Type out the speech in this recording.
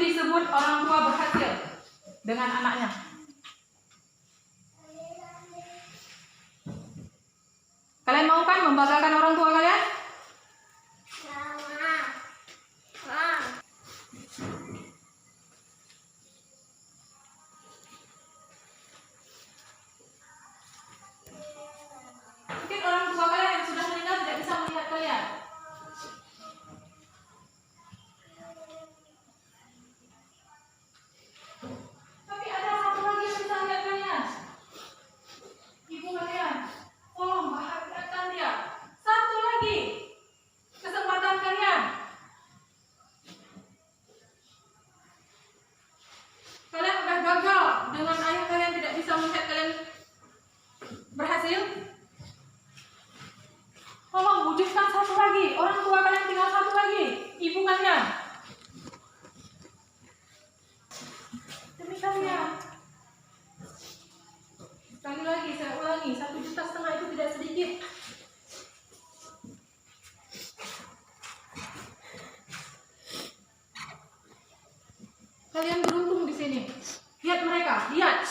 disebut orang tua berhasil dengan anaknya. Kalian mau kan membanggakan orang tua kalian? Mungkin orang tua kalian yang sudah meninggal tidak bisa melihat kalian. Tapi ada satu lagi yang bisa lihat kalian. Ibu kalian. Tolong bahagiakan dia. Satu lagi kesempatan kalian. Kalian udah gagal dengan ayah kalian tidak bisa melihat kalian berhasil. Tolong wujudkan satu lagi. Orang tua kalian tinggal satu lagi. Ibu kalian. Demi kalian. Sekali lagi saya ulangi, 1,5 juta itu tidak sedikit. Kalian beruntung di sini. Lihat mereka, lihat.